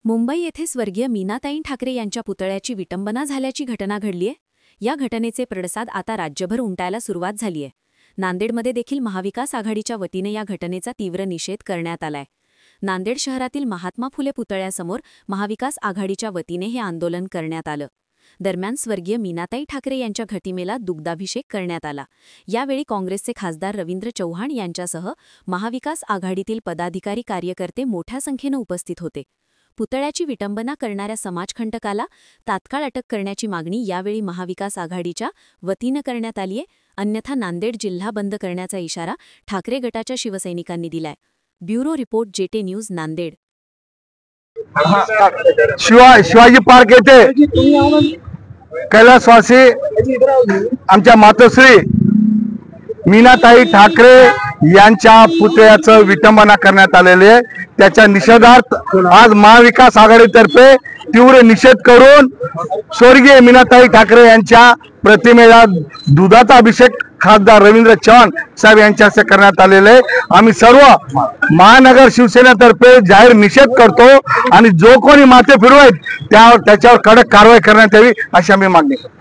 मुंबई येथे स्वर्गीय मीनाताई ठाकरे यांच्या पुतळ्याची विटंबना झाल्याची घटना घडलीय। या घटनेचे पडसाद आता राज्यभर उमटायला सुरुवात झालीय। नांदेडमध्ये देखील महाविकास आघाडीच्या वतीने या घटनेचा तीव्र निषेध करण्यात आलाय। नांदेड शहरातील महात्मा फुले पुतळ्यासमोर महाविकास आघाडीच्या वतीने हे आंदोलन करण्यात आलं। दरम्यान स्वर्गीय मीनाताई ठाकरे यांच्या घटिमेला दुग्धाभिषेक करण्यात आला। यावेळी काँग्रेसचे खासदार रवींद्र चव्हाण यांच्यासह महाविकास आघाडीतील पदाधिकारी कार्यकर्ते मोठ्या संख्येने उपस्थित होते। पुतळ्याची विटंबना करणाऱ्या समाजकंटकाला तात्काळ अटक करण्याची मागणी यावेळी महाविकास आघाडीच्या वतीने करण्यात आलीय। अन्यथा नांदेड जिल्हा बंद करण्याचा इशारा ठाकरे गटाच्या शिवसैनिकांनी दिलाय। ब्युरो रिपोर्ट जेटे न्यूज नांदेड। शिवाजी पार्क येथे कैलासवासी आमच्या मातोश्री मीनाताई ठाकरे यांच्या पुतळ्याचं विटंबना करण्यात आलेले आहे। त्याच्या निषेधार्थ आज महाविकास आघाडीतर्फे तीव्र निषेध करून स्वर्गीय मीनाताई ठाकरे यांच्या प्रतिमेला दुधाचा अभिषेक खासदार रवींद्र चव्हाण साहेब यांच्या हस्ते करण्यात आलेले आहे। आम्ही सर्व महानगर शिवसेनेतर्फे जाहीर निषेध करतो आणि जो कोणी माथे फिरवत त्याच्यावर कडक कारवाई करण्यात यावी अशी आम्ही मागणी करतो।